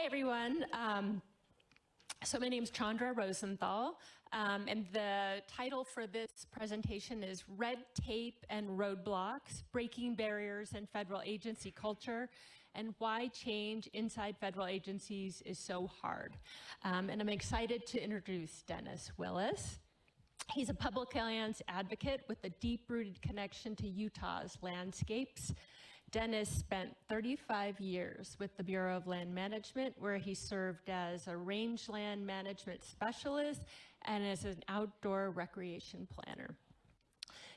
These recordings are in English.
Hi, everyone. So my name is Chandra Rosenthal, and the title for this presentation is Red Tape and Roadblocks, Breaking Barriers in Federal Agency Culture, and Why Change Inside Federal Agencies is So Hard. And I'm excited to introduce Dennis Willis. He's a public lands advocate with a deep-rooted connection to Utah's landscapes. Dennis spent 35 years with the Bureau of Land Management, where he served as a rangeland management specialist and as an outdoor recreation planner.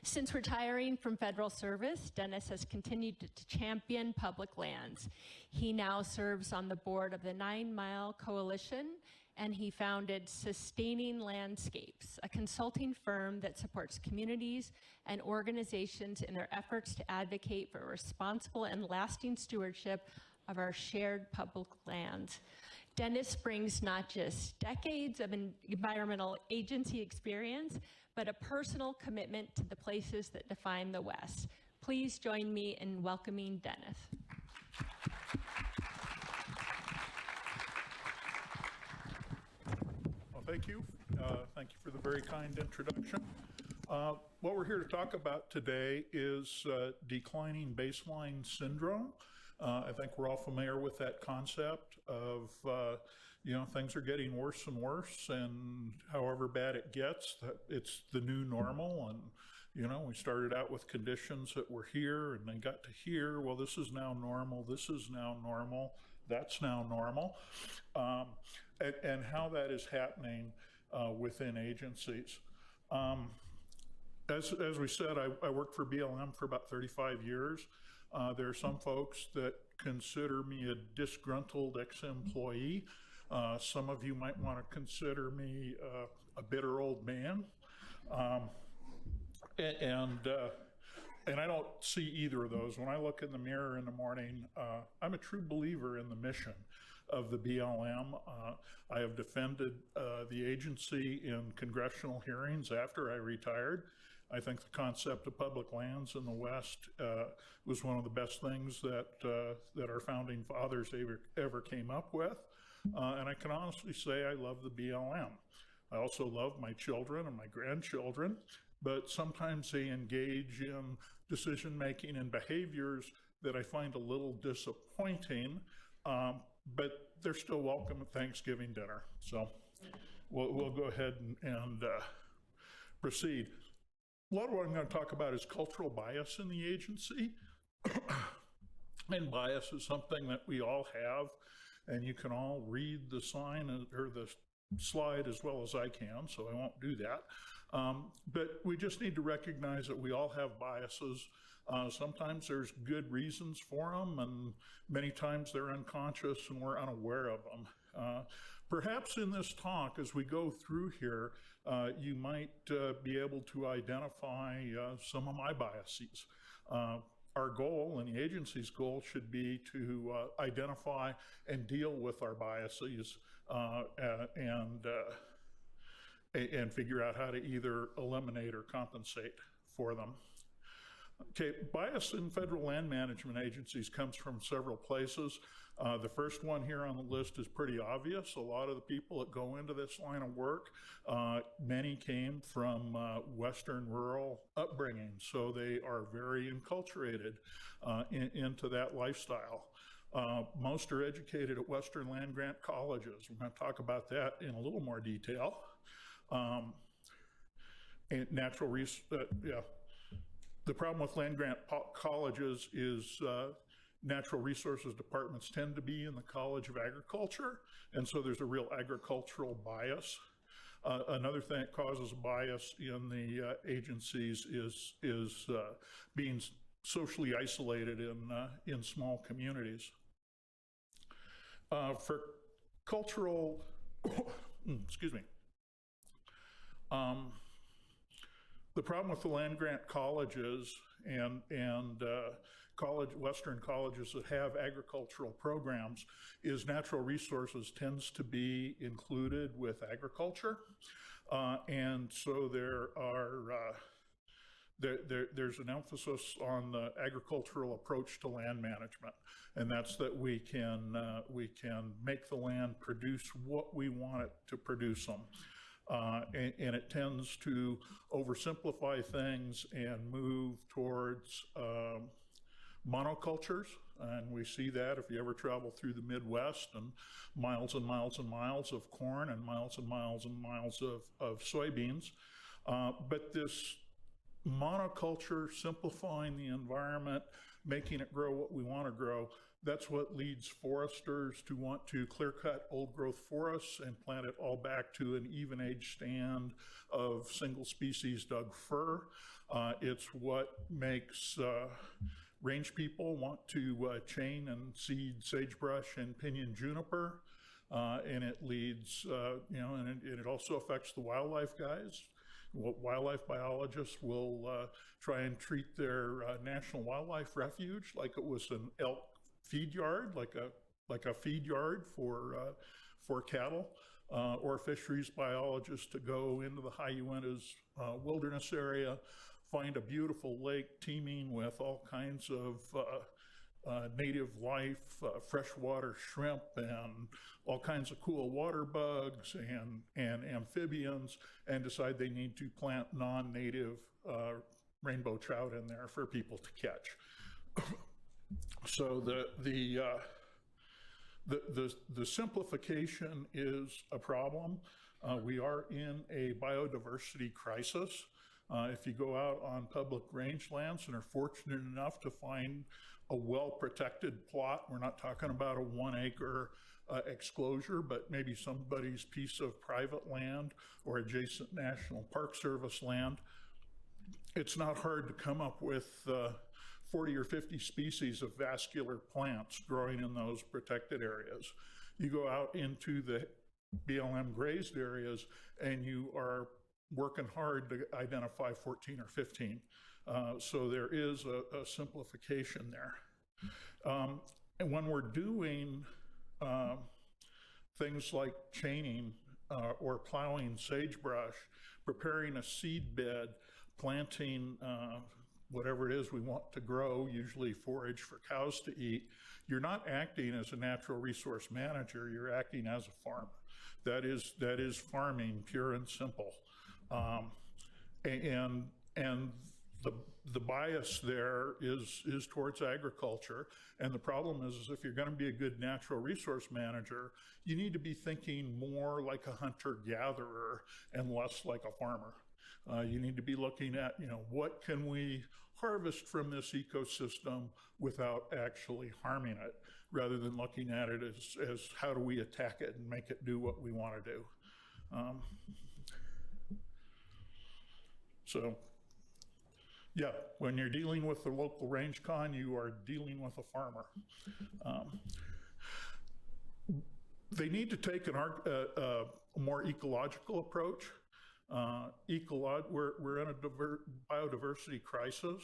Since retiring from federal service, Dennis has continued to champion public lands. He now serves on the board of the 9 Mile Coalition, and he founded Sustaining Landscapes, a consulting firm that supports communities and organizations in their efforts to advocate for responsible and lasting stewardship of our shared public lands. Dennis brings not just decades of environmental agency experience, but a personal commitment to the places that define the West. Please join me in welcoming Dennis. Thank you. Thank you for the very kind introduction. What we're here to talk about today is declining baseline syndrome. I think we're all familiar with that concept of, things are getting worse and worse, and however bad it gets, it's the new normal. And, we started out with conditions that were here, and they got to here. Well, this is now normal. This is now normal. That's now normal. And how that is happening within agencies. As we said, I worked for BLM for about 35 years. There are some folks that consider me a disgruntled ex-employee. Some of you might want to consider me a bitter old man. And I don't see either of those. When I look in the mirror in the morning, I'm a true believer in the mission of the BLM. I have defended the agency in congressional hearings after I retired. I think the concept of public lands in the West was one of the best things that our founding fathers ever came up with. And I can honestly say I love the BLM. I also love my children and my grandchildren, but sometimes they engage in decision-making and behaviors that I find a little disappointing, but they're still welcome at Thanksgiving dinner. So we'll go ahead and proceed. A lot of what I'm going to talk about is cultural bias in the agency. And bias is something that we all have, and you can all read the sign or the slide as well as I can, so I won't do that. But we just need to recognize that we all have biases. Sometimes there's good reasons for them, and many times they're unconscious and we're unaware of them. Perhaps in this talk, as we go through here, you might be able to identify some of my biases. Our goal, and the agency's goal, should be to identify and deal with our biases and figure out how to either eliminate or compensate for them. Okay, bias in federal land management agencies comes from several places. The first one here on the list is pretty obvious. A lot of the people that go into this line of work, many came from Western rural upbringing, so they are very enculturated into that lifestyle. Most are educated at Western land-grant colleges. We're going to talk about that in a little more detail. And the problem with land-grant colleges is natural resources departments tend to be in the College of Agriculture, and so there's a real agricultural bias. Another thing that causes bias in the agencies is being socially isolated in small communities. For cultural, excuse me. The problem with the land-grant colleges and Western colleges that have agricultural programs is natural resources tends to be included with agriculture. And so there are there's an emphasis on the agricultural approach to land management, and that's that we can make the land produce what we want it to produce them. And it tends to oversimplify things and move towards monocultures, and we see that if you ever travel through the Midwest, and miles and miles and miles of corn and miles and miles and miles of soybeans. But this monoculture, simplifying the environment, making it grow what we want to grow, that's what leads foresters to want to clear cut old growth forests and plant it all back to an even age stand of single species Doug fir. It's what makes range people want to chain and seed sagebrush and pinyon juniper, and it leads, and it also affects the wildlife guys. Wildlife biologists will try and treat their national wildlife refuge like it was an elk feed yard, like a feed yard for cattle, or fisheries biologists to go into the high Uintas wilderness area, find a beautiful lake teeming with all kinds of native life, freshwater shrimp, and all kinds of cool water bugs and amphibians, and decide they need to plant non-native rainbow trout in there for people to catch. So the simplification is a problem. We are in a biodiversity crisis. If you go out on public rangelands and are fortunate enough to find a well-protected plot, we're not talking about a 1 acre exclosure, but maybe somebody's piece of private land or adjacent National Park Service land, it's not hard to come up with 40 or 50 species of vascular plants growing in those protected areas. You go out into the BLM grazed areas and you are working hard to identify 14 or 15. So there is a simplification there. And when we're doing things like chaining or plowing sagebrush, preparing a seed bed, planting whatever it is we want to grow, usually forage for cows to eat, you're not acting as a natural resource manager, you're acting as a farmer. That is farming, pure and simple. And the bias there is towards agriculture. And the problem is if you're going to be a good natural resource manager, you need to be thinking more like a hunter-gatherer and less like a farmer. You need to be looking at, what can we harvest from this ecosystem without actually harming it, rather than looking at it as how do we attack it and make it do what we want to do. So, yeah, when you're dealing with the local range con, you are dealing with a farmer. They need to take a more ecological approach. We're in a biodiversity crisis.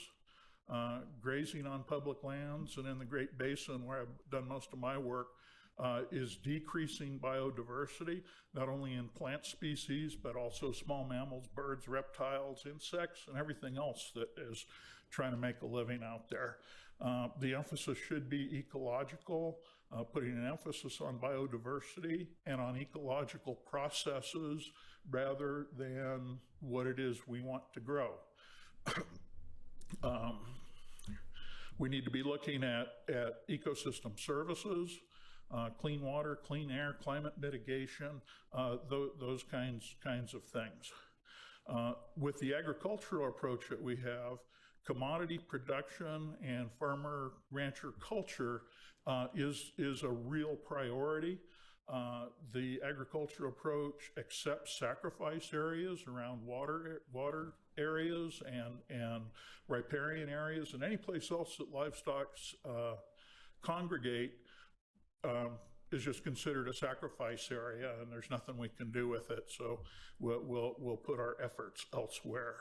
Grazing on public lands and in the Great Basin, where I've done most of my work, is decreasing biodiversity, not only in plant species, but also small mammals, birds, reptiles, insects, and everything else that is trying to make a living out there. The emphasis should be ecological, putting an emphasis on biodiversity and on ecological processes rather than what it is we want to grow. We need to be looking at ecosystem services, clean water, clean air, climate mitigation, those kinds of things. With the agricultural approach that we have, commodity production and farmer-rancher culture is a real priority. The agricultural approach accepts sacrifice areas around water areas and riparian areas, and any place else that livestock congregate is just considered a sacrifice area, and there's nothing we can do with it. So we'll put our efforts elsewhere.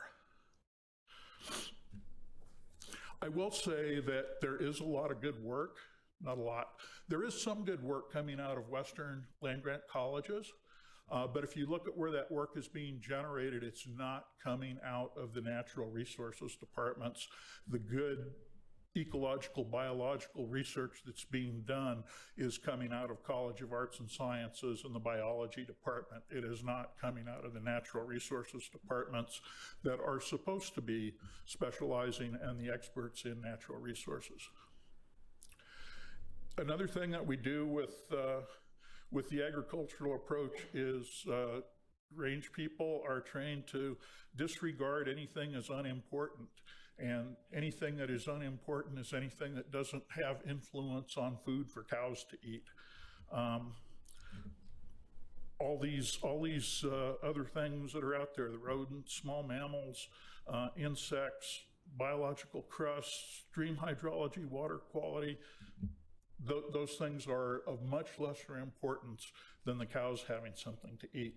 I will say that there is a lot of good work. Not a lot. There is some good work coming out of Western land-grant colleges. But if you look at where that work is being generated, it's not coming out of the natural resources departments. The good ecological, biological research that's being done is coming out of College of Arts and Sciences and the biology department. It is not coming out of the natural resources departments that are supposed to be specializing and the experts in natural resources. Another thing that we do with the agricultural approach is range people are trained to disregard anything as unimportant. And anything that is unimportant is anything that doesn't have influence on food for cows to eat. All these other things that are out there, the rodents, small mammals, insects, biological crusts, stream hydrology, water quality, those things are of much lesser importance than the cows having something to eat.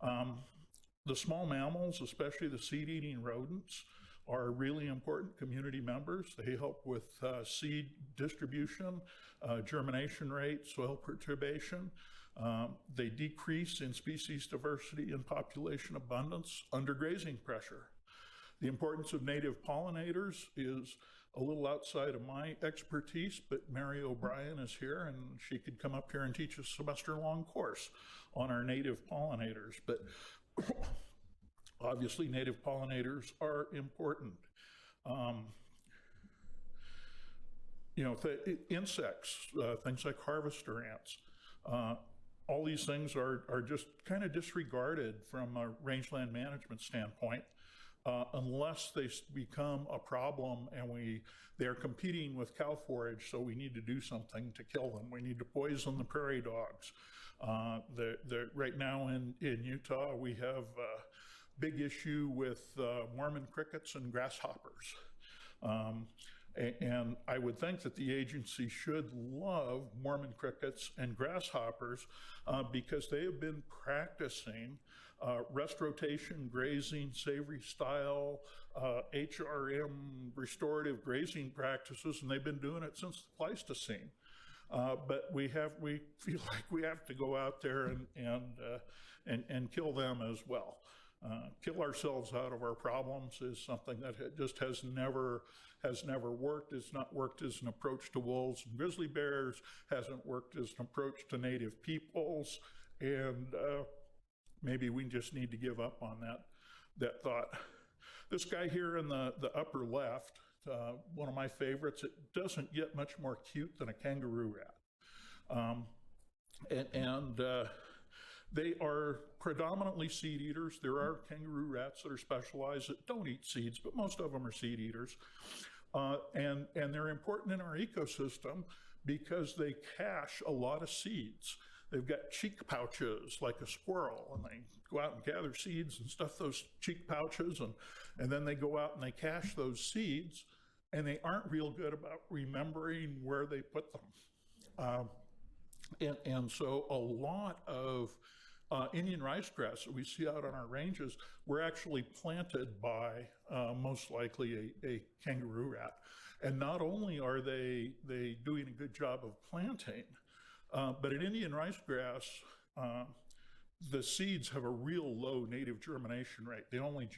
The small mammals, especially the seed-eating rodents, are really important community members. They help with seed distribution, germination rate, soil perturbation. They decrease in species diversity and population abundance under grazing pressure. The importance of native pollinators is a little outside of my expertise, but Mary O'Brien is here and she could come up here and teach a semester-long course on our native pollinators. But obviously, native pollinators are important. Insects, things like harvester ants, all these things are just kind of disregarded from a rangeland management standpoint unless they become a problem and they're competing with cow forage, so we need to do something to kill them. We need to poison the prairie dogs. Right now in Utah, we have big issue with Mormon crickets and grasshoppers. And I would think that the agency should love Mormon crickets and grasshoppers because they have been practicing rest rotation grazing, savory style, HRM restorative grazing practices, and they've been doing it since the Pleistocene. But we feel like we have to go out there and kill them as well. Kill ourselves out of our problems is something that just has never worked. It's not worked as an approach to wolves and grizzly bears, hasn't worked as an approach to native peoples, and maybe we just need to give up on that thought. This guy here in the upper left, one of my favorites, it doesn't get much more cute than a kangaroo rat. They are predominantly seed eaters. There are kangaroo rats that are specialized that don't eat seeds, but most of them are seed eaters. And they're important in our ecosystem because they cache a lot of seeds. They've got cheek pouches like a squirrel, and they go out and gather seeds and stuff those cheek pouches, and then they go out and they cache those seeds, and they aren't real good about remembering where they put them. And so a lot of Indian ricegrass that we see out on our ranges were actually planted by most likely a kangaroo rat. And not only are they doing a good job of planting, but in Indian ricegrass, the seeds have a real low native germination rate. They only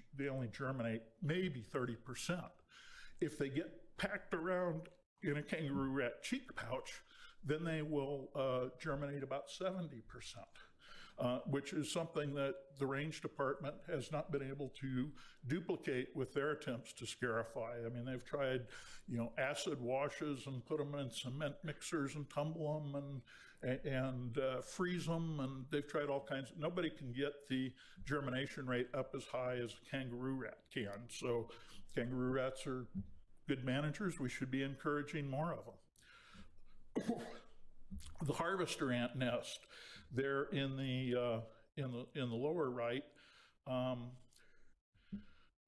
germinate maybe 30%. If they get packed around in a kangaroo rat cheek pouch, then they will germinate about 70%, which is something that the range department has not been able to duplicate with their attempts to scarify. I mean, they've tried, acid washes and put them in cement mixers and tumble them and freeze them, and they've tried all kinds. Nobody can get the germination rate up as high as a kangaroo rat can. So kangaroo rats are good managers. We should be encouraging more of them. The harvester ant nest, they're in the lower right.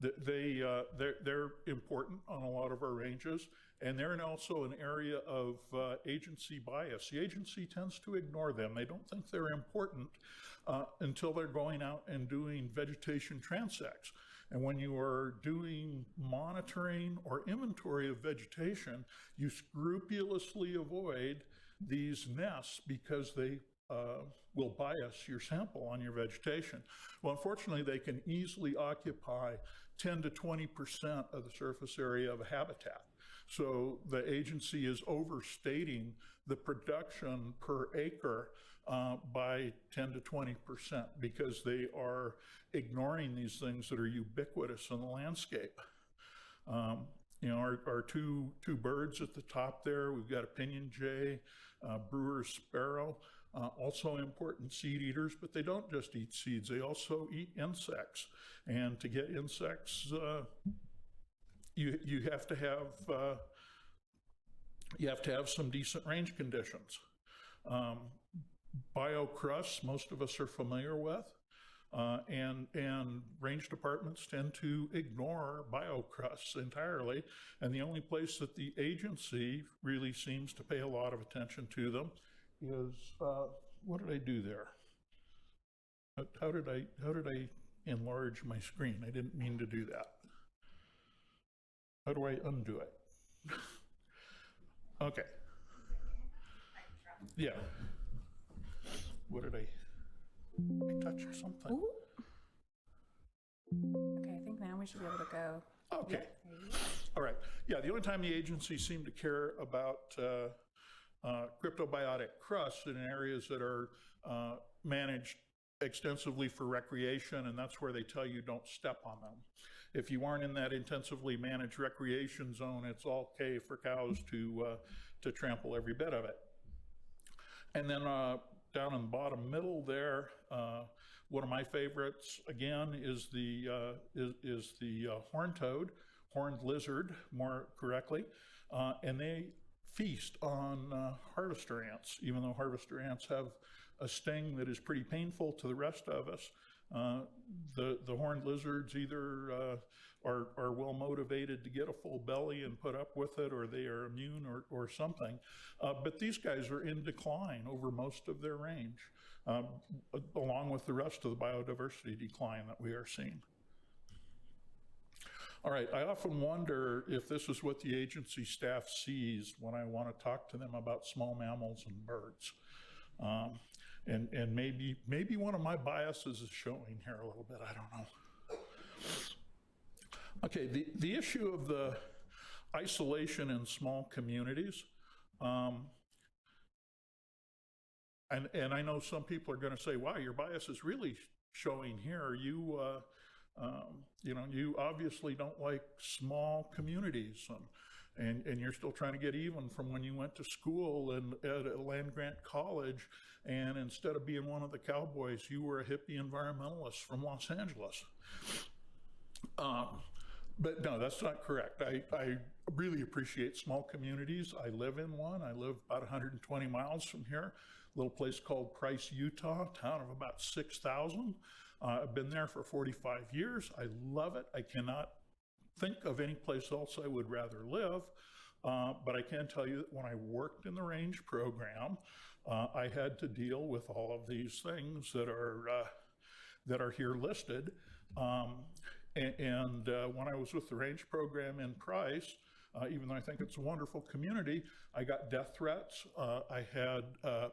They're important on a lot of our ranges, and they're also an area of agency bias. The agency tends to ignore them. They don't think they're important until they're going out and doing vegetation transects. And when you are doing monitoring or inventory of vegetation, you scrupulously avoid these nests because they will bias your sample on your vegetation. Well, unfortunately, they can easily occupy 10 to 20% of the surface area of a habitat. So the agency is overstating the production per acre by 10 to 20% because they are ignoring these things that are ubiquitous in the landscape. You know, our two birds at the top there, we've got a pinyon jay, brewer's sparrow, also important seed eaters, but they don't just eat seeds, they also eat insects. And to get insects, you have to have some decent range conditions. Biocrusts, most of us are familiar with, and range departments tend to ignore biocrusts entirely, and the only place that the agency really seems to pay a lot of attention to them is, what did I do there? How did I enlarge my screen? I didn't mean to do that. How do I undo it? Okay. Yeah. What did I touch something? Ooh. Okay, I think now we should be able to go. Okay. All right. Yeah, the only time the agency seemed to care about cryptobiotic crusts in areas that are managed extensively for recreation, and that's where they tell you don't step on them. If you aren't in that intensively managed recreation zone, it's okay for cows to trample every bit of it. And then down in the bottom middle there, one of my favorites again is the horned toad, horned lizard, more correctly, and they feast on harvester ants, even though harvester ants have a sting that is pretty painful to the rest of us. The horned lizards either are well motivated to get a full belly and put up with it, or they are immune or something. But these guys are in decline over most of their range, along with the rest of the biodiversity decline that we are seeing. All right, I often wonder if this is what the agency staff sees when I want to talk to them about small mammals and birds. And maybe one of my biases is showing here a little bit, I don't know. Okay, the issue of the isolation in small communities, and I know some people are going to say, wow, your bias is really showing here. You know, you obviously don't like small communities, and you're still trying to get even from when you went to school and at a land-grant college, and instead of being one of the cowboys, you were a hippie environmentalist from Los Angeles. But no, that's not correct. I really appreciate small communities. I live in one. I live about 120 miles from here, a little place called Price, Utah, town of about 6,000. I've been there for 45 years. I love it. I cannot think of any place else I would rather live, but I can tell you that when I worked in the range program, I had to deal with all of these things that are here listed. And when I was with the range program in Price, even though I think it's a wonderful community, I got death threats. I had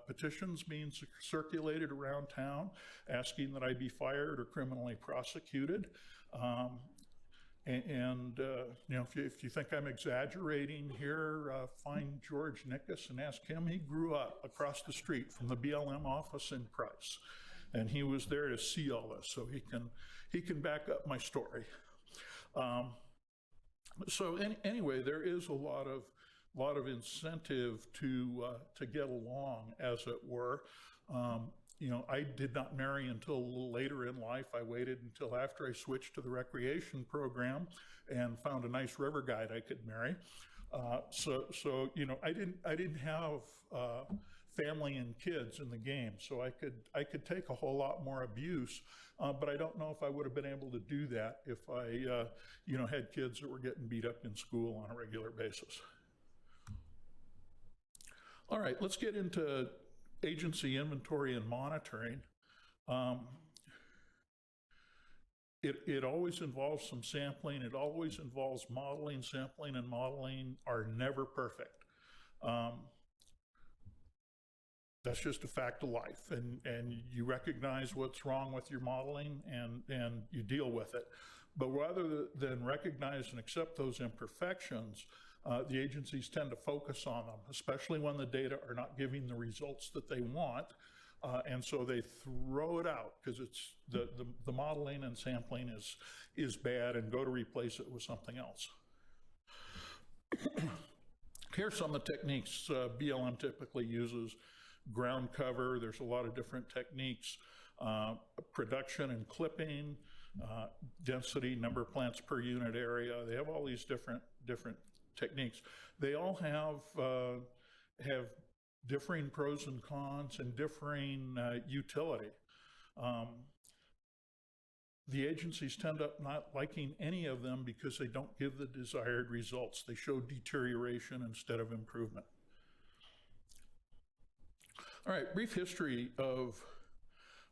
petitions being circulated around town asking that I be fired or criminally prosecuted. You know, if you think I'm exaggerating here, find George Nickus and ask him. He grew up across the street from the BLM office in Price, and he was there to see all this, so he can back up my story. So anyway, there is a lot of incentive to get along, as it were. You know, I did not marry until a little later in life. I waited until after I switched to the recreation program and found a nice river guide I could marry. So you know, I didn't have family and kids in the game, so I could take a whole lot more abuse. But I don't know if I would have been able to do that if I you know, had kids that were getting beat up in school on a regular basis. All right, let's get into agency inventory and monitoring. It always involves some sampling. It always involves modeling. Sampling and modeling are never perfect. That's just a fact of life, and you recognize what's wrong with your modeling, and you deal with it. But rather than recognize and accept those imperfections, the agencies tend to focus on them, especially when the data are not giving the results that they want, and so they throw it out because it's the modeling and sampling is bad, and go to replace it with something else. Here's some of the techniques BLM typically uses. Ground cover, there's a lot of different techniques. Production and clipping, density, number of plants per unit area. They have all these different techniques. They all have differing pros and cons and differing utility. The agencies tend up not liking any of them because they don't give the desired results. They show deterioration instead of improvement. All right, brief history of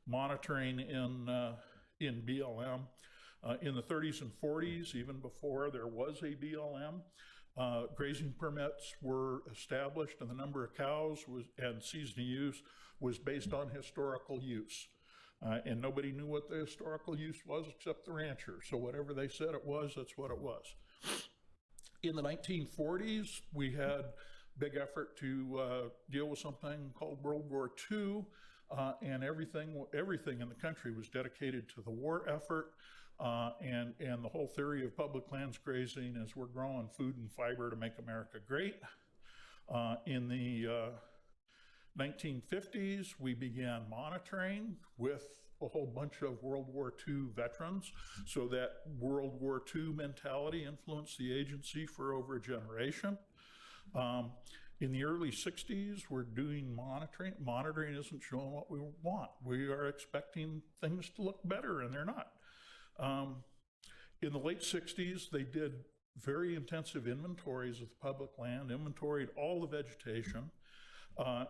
monitoring in BLM. In the 30s and 40s, even before there was a BLM, grazing permits were established, and the number of cows and seasonal use was based on historical use. And nobody knew what the historical use was except the rancher. So whatever they said it was, that's what it was. In the 1940s, we had big effort to deal with something called World War II, and everything in the country was dedicated to the war effort, and the whole theory of public lands grazing is we're growing food and fiber to make America great. In the 1950s, we began monitoring with a whole bunch of World War II veterans, so that World War II mentality influenced the agency for over a generation. In the early 60s, we're doing monitoring. Monitoring isn't showing what we want. We are expecting things to look better, and they're not. In the late 60s, they did very intensive inventories of the public land, inventoried all the vegetation,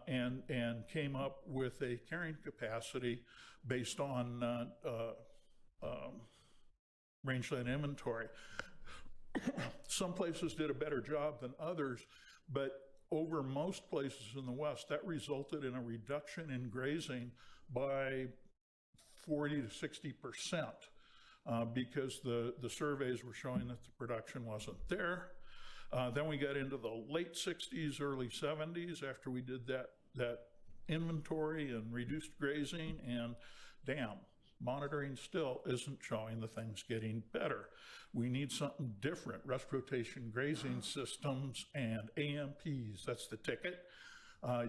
and came up with a carrying capacity based on rangeland inventory. Some places did a better job than others, but over most places in the West, that resulted in a reduction in grazing by 40 to 60%, because the surveys were showing that the production wasn't there. Then we got into the late 60s, early 70s, after we did that inventory and reduced grazing, and damn, monitoring still isn't showing the things getting better. We need something different. Rest rotation grazing systems and AMPs, that's the ticket.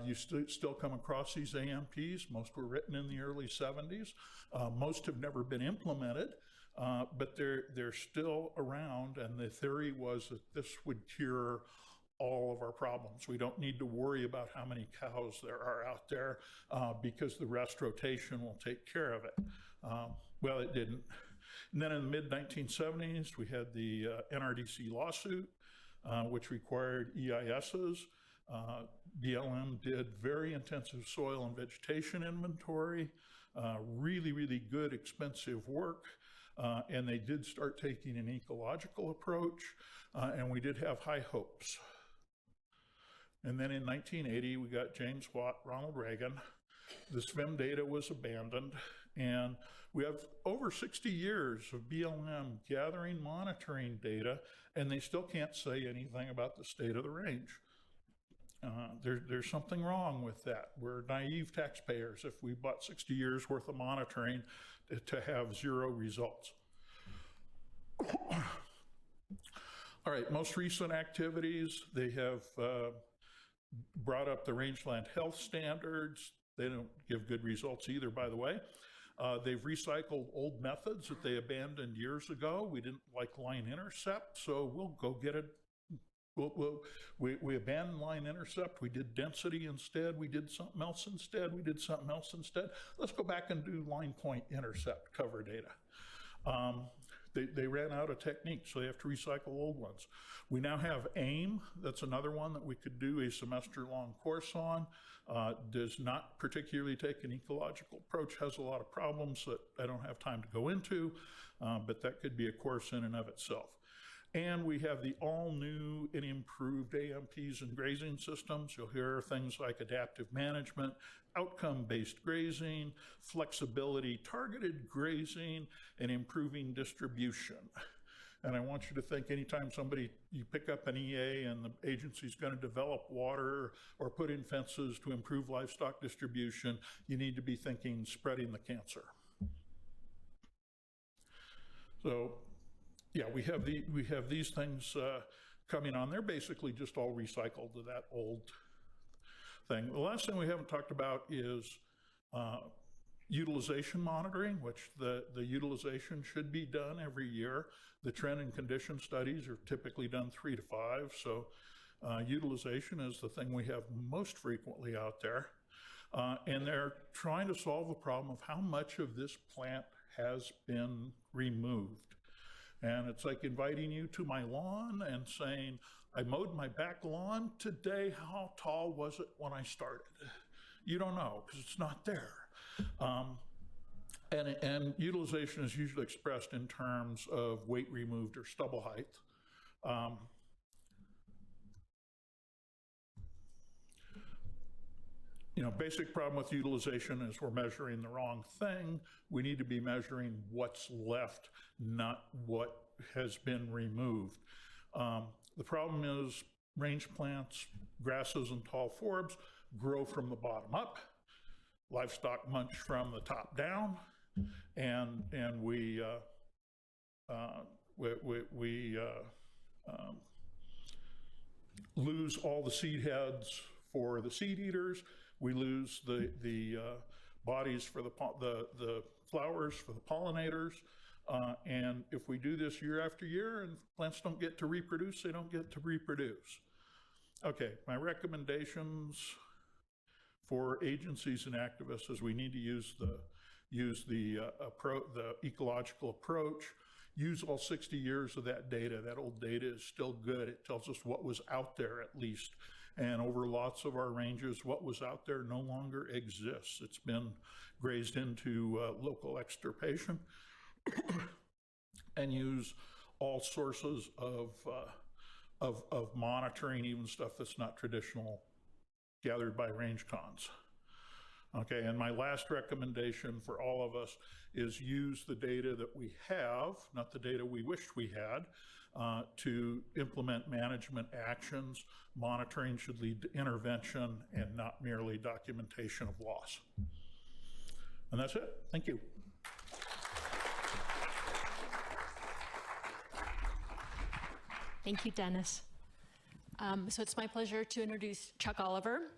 You still come across these AMPs. Most were written in the early 70s. Most have never been implemented, but they're still around, and the theory was that this would cure all of our problems. We don't need to worry about how many cows there are out there, because the rest rotation will take care of it. Well, it didn't. And then in the mid-1970s, we had the NRDC lawsuit, which required EISs. BLM did very intensive soil and vegetation inventory, really, really good, expensive work, and they did start taking an ecological approach, and we did have high hopes. And then in 1980, we got James Watt, Ronald Reagan. The SVIM data was abandoned, and we have over 60 years of BLM gathering, monitoring data, and they still can't say anything about the state of the range. There's something wrong with that. We're naive taxpayers if we bought 60 years worth of monitoring to have zero results. All right, most recent activities, they have brought up the rangeland health standards. They don't give good results either, by the way. They've recycled old methods that they abandoned years ago. We didn't like line intercept, so we'll go get it. We abandoned line intercept. We did density instead. We did something else instead. We did something else instead. Let's go back and do line point intercept cover data. They ran out of techniques, so they have to recycle old ones. We now have AIM. That's another one that we could do a semester-long course on. Does not particularly take an ecological approach, has a lot of problems that I don't have time to go into, but that could be a course in and of itself. And we have the all-new and improved AMPs and grazing systems. You'll hear things like adaptive management, outcome-based grazing, flexibility, targeted grazing, and improving distribution. And I want you to think anytime you pick up an EA and the agency's going to develop water or put in fences to improve livestock distribution, you need to be thinking spreading the cancer. So, yeah, we have these things coming on. They're basically just all recycled to that old thing. The last thing we haven't talked about is utilization monitoring, which the utilization should be done every year. The trend and condition studies are typically done 3 to 5, so utilization is the thing we have most frequently out there. And they're trying to solve the problem of how much of this plant has been removed. And it's like inviting you to my lawn and saying, I mowed my back lawn today, how tall was it when I started? You don't know, because it's not there. And utilization is usually expressed in terms of weight removed or stubble height. Basic problem with utilization is we're measuring the wrong thing. We need to be measuring what's left, not what has been removed. The problem is range plants, grasses, and tall forbs grow from the bottom up. Livestock munch from the top down, and we lose all the seed heads for the seed eaters. We lose the bodies for the flowers for the pollinators. And if we do this year after year and plants don't get to reproduce, they don't get to reproduce. Okay, my recommendations for agencies and activists is we need to use the ecological approach, use all 60 years of that data. That old data is still good. It tells us what was out there at least. And over lots of our ranges, what was out there no longer exists. It's been grazed into local extirpation. And use all sources of monitoring, even stuff that's not traditional, gathered by range cons. Okay, and my last recommendation for all of us is use the data that we have, not the data we wished we had, to implement management actions. Monitoring should lead to intervention and not merely documentation of loss. And that's it. Thank you. Thank you, Dennis. So it's my pleasure to introduce Chuck Oliver.